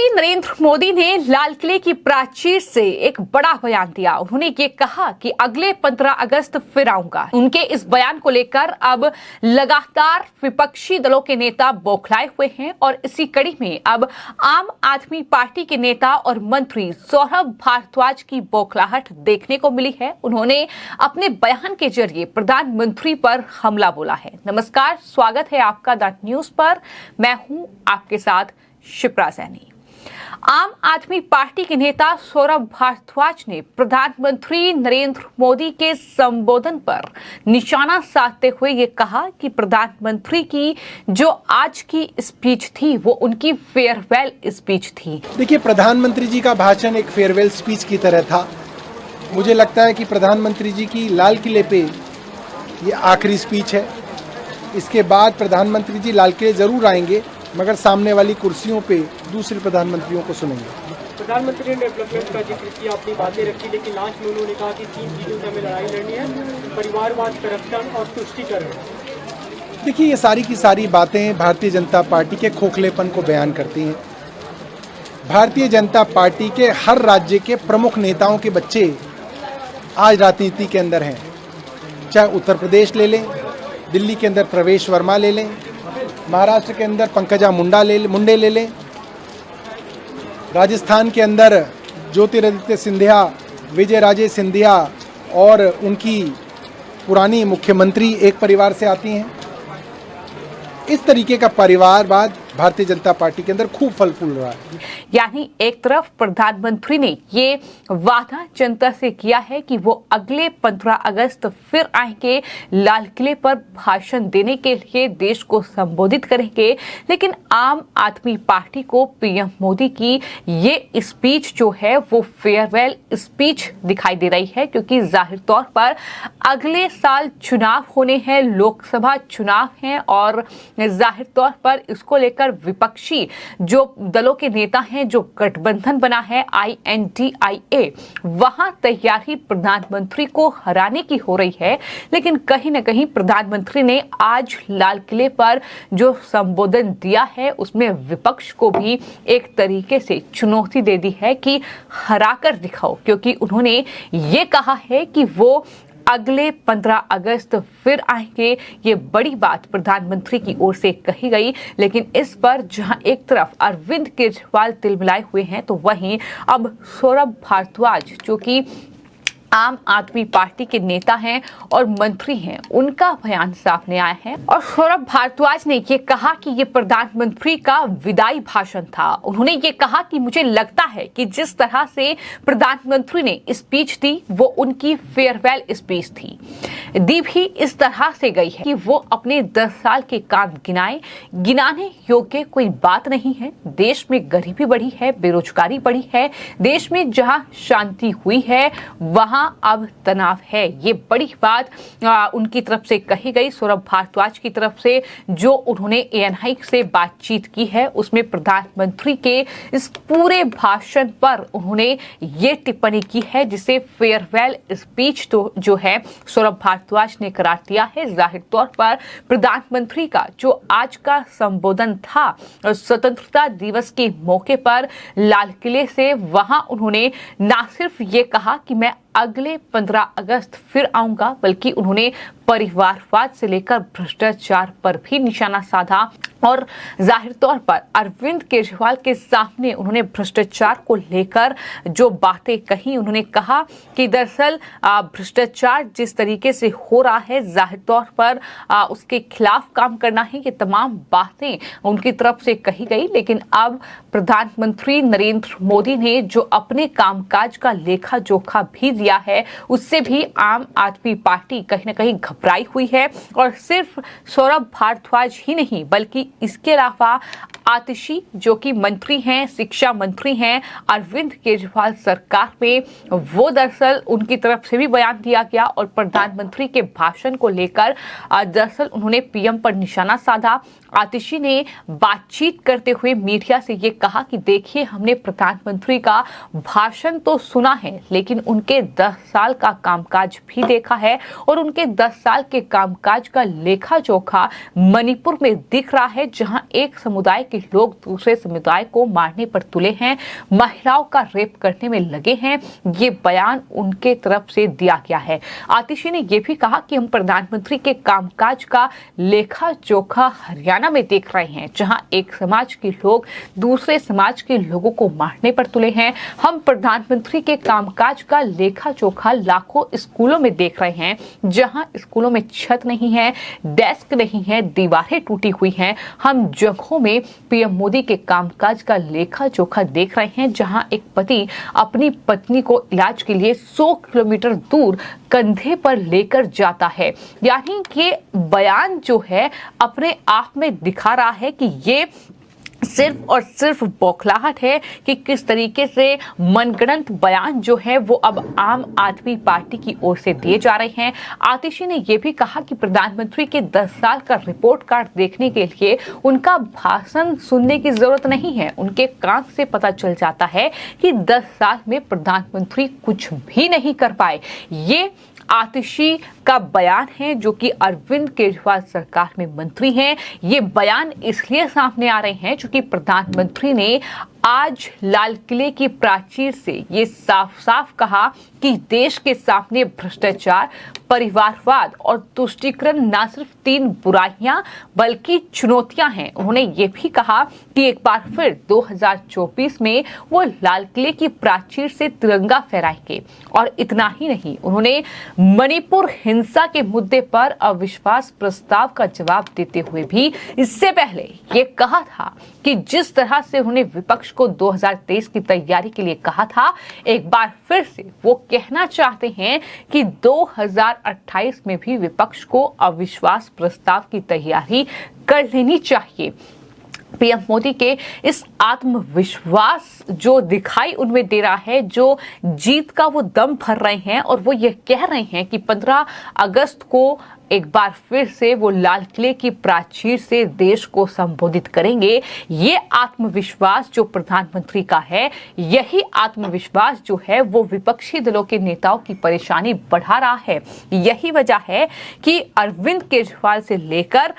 प्रधानमंत्री नरेंद्र मोदी ने लाल किले की प्राचीर से एक बड़ा बयान दिया। उन्होंने ये कहा कि अगले 15 अगस्त फिर आऊंगा। उनके इस बयान को लेकर अब लगातार विपक्षी दलों के नेता बौखलाए हुए हैं और इसी कड़ी में अब आम आदमी पार्टी के नेता और मंत्री सौरभ भारद्वाज की बौखलाहट देखने को मिली है। उन्होंने अपने बयान के जरिए प्रधानमंत्री पर हमला बोला है। नमस्कार, स्वागत है आपका द न्यूज पर। मैं हूं आपके साथ शिप्रा सैनी। आम आदमी पार्टी के नेता सौरभ भारद्वाज ने प्रधानमंत्री नरेंद्र मोदी के संबोधन पर निशाना साधते हुए ये कहा कि प्रधानमंत्री की जो आज की स्पीच थी वो उनकी फेयरवेल स्पीच थी। देखिए, प्रधानमंत्री जी का भाषण एक फेयरवेल स्पीच की तरह था। मुझे लगता है कि प्रधानमंत्री जी की लाल किले पे ये आखिरी स्पीच है। इसके बाद प्रधानमंत्री जी लाल किले जरूर आएंगे, मगर सामने वाली कुर्सियों पे दूसरे प्रधानमंत्रियों को सुनेंगे। प्रधानमंत्री ने डेवलपमेंट का जिक्र किया, अपनी बातें रखी, लेकिन लास्ट में उन्होंने कहा कि 3 चीजों से हमें लड़ाई लड़नी है: परिवारवाद, करप्शन और तुष्टीकरण। देखिए, ये सारी की सारी बातें भारतीय जनता पार्टी के खोखलेपन को बयान करती हैं। भारतीय जनता पार्टी के हर राज्य के प्रमुख नेताओं के बच्चे आज राजनीति के अंदर हैं। चाहे उत्तर प्रदेश ले लें, दिल्ली के अंदर प्रवेश वर्मा ले लें, महाराष्ट्र के अंदर पंकजा मुंडे ले लें, राजस्थान के अंदर ज्योतिरादित्य सिंधिया, विजय राजे सिंधिया और उनकी पुरानी मुख्यमंत्री एक परिवार से आती हैं। इस तरीके का परिवारवाद भारतीय जनता पार्टी के अंदर खूब फल फूल रहा है। यानी एक तरफ प्रधानमंत्री ने ये वादा जनता से किया है कि वो अगले 15 अगस्त फिर आएंगे, लाल किले पर भाषण देने के लिए देश को संबोधित करेंगे, लेकिन आम आदमी पार्टी को पीएम मोदी की ये स्पीच जो है वो फेयरवेल स्पीच दिखाई दे रही है, क्योंकि जाहिर तौर पर अगले साल चुनाव होने हैं, लोकसभा चुनाव हैं और जाहिर तौर पर इसको लेकर विपक्षी जो दलों के नेता हैं, जो गठबंधन बना है INDIA, वहां तैयारी प्रधानमंत्री को हराने की हो रही है। लेकिन कहीं ना कहीं प्रधानमंत्री ने आज लाल किले पर जो संबोधन दिया है उसमें विपक्ष को भी एक तरीके से चुनौती दे दी है कि हराकर दिखाओ, क्योंकि उन्होंने ये कहा है कि वो अगले 15 अगस्त फिर आएंगे। ये बड़ी बात प्रधानमंत्री की ओर से कही गई, लेकिन इस पर जहां एक तरफ अरविंद केजरीवाल तिलमिलाए हुए हैं, तो वहीं अब सौरभ भारद्वाज जो कि आम आदमी पार्टी के नेता हैं और मंत्री हैं, उनका बयान सामने आया है और सौरभ भारद्वाज ने ये कहा कि ये प्रधानमंत्री का विदाई भाषण था। उन्होंने ये कहा कि मुझे लगता है कि जिस तरह से प्रधानमंत्री ने स्पीच दी वो उनकी फेयरवेल स्पीच थी, दी भी इस तरह से गई है कि वो अपने 10 साल के काम गिनाने योग्य कोई बात नहीं है। देश में गरीबी बढ़ी है, बेरोजगारी बढ़ी है, देश में जहां शांति हुई है वहां अब तनाव है। ये बड़ी बात उनकी तरफ से कही गई। सौरभ भारद्वाज की तरफ से जो उन्होंने ANI से बातचीत की है उसमें प्रधानमंत्री के इस पूरे भाषण पर उन्होंने ये टिप्पणी की है, जिसे फेयरवेल स्पीच तो जो है सौरभ भारद्वाज ने करार दिया है। जाहिर तौर पर प्रधानमंत्री का जो आज का संबोधन था स्वतंत्रता दिवस के मौके पर लाल किले से, वहां उन्होंने ना सिर्फ ये कहा कि मैं अगले 15 अगस्त फिर आऊंगा, बल्कि उन्होंने परिवारवाद से लेकर भ्रष्टाचार पर भी निशाना साधा और जाहिर तौर पर अरविंद केजरीवाल के सामने उन्होंने भ्रष्टाचार को लेकर जो बातें कही, उन्होंने कहा कि दरअसल भ्रष्टाचार जिस तरीके से हो रहा है, जाहिर तौर पर उसके खिलाफ काम करना है। ये तमाम बातें उनकी तरफ से कही गई, लेकिन अब प्रधानमंत्री नरेंद्र मोदी ने जो अपने कामकाज का लेखा जोखा भी दिया है, उससे भी आम आदमी पार्टी कहीं ना कहीं घबराई हुई है। और सिर्फ सौरभ भारद्वाज ही नहीं, बल्कि इसके अलावा आतिशी जो कि मंत्री हैं, शिक्षा मंत्री हैं अरविंद केजरीवाल सरकार में, वो दरअसल उनकी तरफ से भी बयान दिया गया और प्रधानमंत्री के भाषण को लेकर दरअसल उन्होंने पीएम पर निशाना साधा। आतिशी ने बातचीत करते हुए मीडिया से ये कहा कि देखिए, हमने प्रधानमंत्री का भाषण तो सुना है, लेकिन उनके 10 साल का कामकाज भी देखा है और उनके 10 साल के कामकाज का लेखा जोखा मणिपुर में दिख रहा है, जहां एक समुदाय के लोग दूसरे समुदाय को मारने पर तुले हैं, महिलाओं का रेप करने में लगे हैं। ये बयान उनके तरफ से दिया गया है। आतिशी ने यह भी कहा कि हम प्रधानमंत्री के कामकाज का लेखा जोखा हरियाणा में देख रहे हैं, जहां एक समाज के लोग दूसरे समाज के लोगों को मारने पर तुले हैं। हम प्रधानमंत्री के कामकाज का लेखा जोखा लाखों स्कूलों में देख रहे हैं, जहां स्कूलों में छत नहीं है, डेस्क नहीं है, दीवारें टूटी हुई हैं। हम जगहों में पीएम मोदी के कामकाज का लेखा जोखा देख रहे हैं, जहां एक पति अपनी पत्नी को इलाज के लिए 100 किलोमीटर दूर कंधे पर लेकर जाता है। यानी कि बयान जो है अपने आप में दिखा रहा है कि ये सिर्फ और सिर्फ बौखलाहट है कि किस तरीके से मनगढ़ंत बयान जो है वो अब आम आदमी पार्टी की ओर से दिए जा रहे हैं। आतिशी ने यह भी कहा कि प्रधानमंत्री के 10 साल का रिपोर्ट कार्ड देखने के लिए उनका भाषण सुनने की जरूरत नहीं है। उनके काम से पता चल जाता है कि 10 साल में प्रधानमंत्री कुछ भी नहीं कर पाए। ये आतिशी का बयान है, जो कि अरविंद केजरीवाल सरकार में मंत्री हैं। ये बयान इसलिए सामने आ रहे हैं क्योंकि प्रधानमंत्री ने आज लाल किले की प्राचीर से ये साफ साफ कहा कि देश के सामने भ्रष्टाचार, परिवारवाद और तुष्टीकरण न सिर्फ 3 बुराइयां बल्कि चुनौतियां हैं। उन्होंने ये भी कहा कि एक बार फिर 2024 में वो लाल किले की प्राचीर से तिरंगा फहराएंगे। और इतना ही नहीं, उन्होंने मणिपुर हिंसा के मुद्दे पर अविश्वास प्रस्ताव का जवाब देते हुए भी इससे पहले ये कहा था कि जिस तरह से उन्होंने विपक्ष को 2023 की तैयारी के लिए कहा था, एक बार फिर से वो कहना चाहते हैं कि 2028 में भी विपक्ष को अविश्वास प्रस्ताव की तैयारी कर लेनी चाहिए। पीएम मोदी के इस आत्मविश्वास जो दिखाई उनमें दे रहा है, जो जीत का वो दम भर रहे हैं और वो ये कह रहे हैं कि 15 अगस्त को एक बार फिर से वो लाल किले की प्राचीर से देश को संबोधित करेंगे। ये आत्मविश्वास जो प्रधानमंत्री का है, यही आत्मविश्वास जो है वो विपक्षी दलों के नेताओं की परेशानी बढ़ा रहा है। यही वजह है कि अरविंद केजरीवाल से लेकर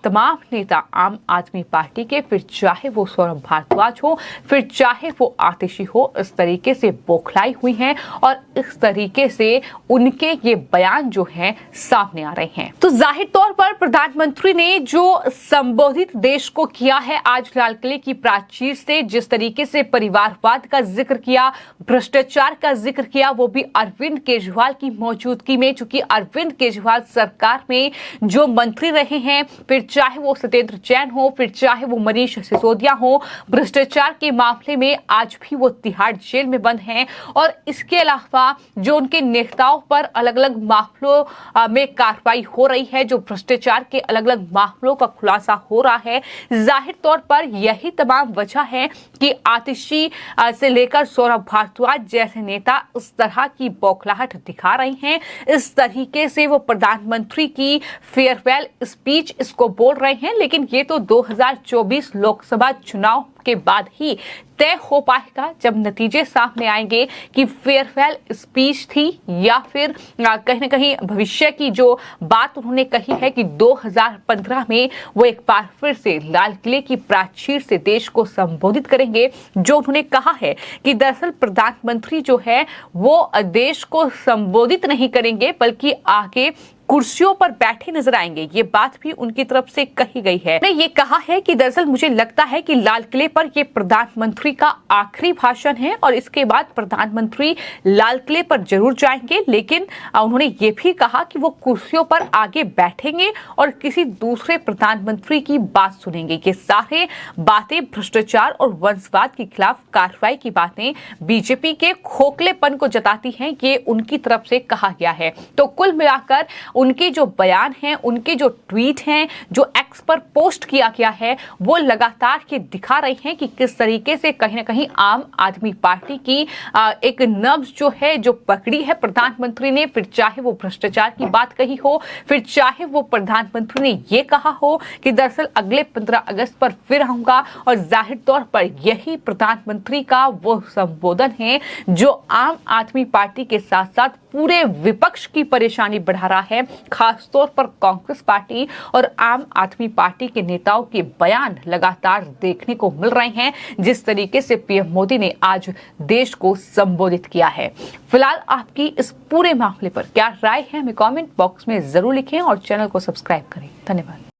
तमाम नेता आम आदमी पार्टी के, फिर चाहे वो सौरभ भारद्वाज हो, फिर चाहे वो आतिशी हो, इस तरीके से बौखलाई हुई हैं और इस तरीके से उनके ये बयान जो है सामने आ रहे हैं। तो जाहिर तौर पर प्रधानमंत्री ने जो संबोधित देश को किया है आज लाल किले की प्राचीर से, जिस तरीके से परिवारवाद का जिक्र किया, भ्रष्टाचार का जिक्र किया, वो भी अरविंद केजरीवाल की मौजूदगी में, चूंकि अरविंद केजरीवाल सरकार में जो मंत्री रहे हैं, फिर चाहे वो सत्येंद्र जैन हो, फिर चाहे वो मनीष सिसोदिया हो, भ्रष्टाचार के मामले में आज भी वो तिहाड़ जेल में बंद हैं। और इसके अलावा जो उनके नेताओं पर अलग अलग मामलों में कार्रवाई हो रही है, जो भ्रष्टाचार के अलग अलग मामलों का खुलासा हो रहा है, जाहिर तौर पर यही तमाम वजह है कि आतिशी से लेकर सौरभ भारद्वाज जैसे नेता इस तरह की बौखलाहट दिखा रहे हैं। इस तरीके से वो प्रधानमंत्री की फेयरवेल स्पीच इसको बोल रहे हैं, लेकिन ये तो 2024 लोकसभा चुनाव के बाद ही तय हो पाएगा, जब नतीजे सामने आएंगे कि फेयरवेल स्पीच थी या फिर कहीं ना कहीं भविष्य की जो बात उन्होंने कही है कि 2015 में वो एक बार फिर से लाल किले की प्राचीर से देश को संबोधित करेंगे। जो उन्होंने कहा है कि दरअसल प्रधानमंत्री जो है वो देश को संबोधित नहीं करेंगे, बल्कि आगे कुर्सियों पर बैठे नजर आएंगे। ये बात भी उनकी तरफ से कही गई है। ने ये कहा है कि दरअसल मुझे लगता है कि लाल किले पर ये प्रधानमंत्री का आखिरी भाषण है और इसके बाद प्रधानमंत्री लाल किले पर जरूर जाएंगे, लेकिन उन्होंने ये भी कहा कि वो कुर्सियों पर आगे बैठेंगे और किसी दूसरे प्रधानमंत्री की बात सुनेंगे। ये सारे बातें भ्रष्टाचार और वंशवाद के खिलाफ कार्रवाई की बातें बीजेपी के खोखलेपन को जताती हैं, ये उनकी तरफ से कहा गया है। तो कुल मिलाकर उनके जो बयान हैं, उनके जो ट्वीट हैं, जो एक्स पर पोस्ट किया गया है, वो लगातार ये दिखा रहे हैं कि किस तरीके से कहीं ना कहीं आम आदमी पार्टी की एक नब्ज जो है जो पकड़ी है प्रधानमंत्री ने। फिर चाहे वो भ्रष्टाचार की बात कही हो, फिर चाहे वो प्रधानमंत्री ने ये कहा हो कि दरअसल अगले 15 अगस्त पर फिर आऊंगा, और जाहिर तौर पर यही प्रधानमंत्री का वो संबोधन है जो आम आदमी पार्टी के साथ साथ पूरे विपक्ष की परेशानी बढ़ा रहा है। खासतौर पर कांग्रेस पार्टी और आम आदमी पार्टी के नेताओं के बयान लगातार देखने को मिल रहे हैं, जिस तरीके से पीएम मोदी ने आज देश को संबोधित किया है। फिलहाल आपकी इस पूरे मामले पर क्या राय है, हमें कमेंट बॉक्स में जरूर लिखें और चैनल को सब्सक्राइब करें। धन्यवाद।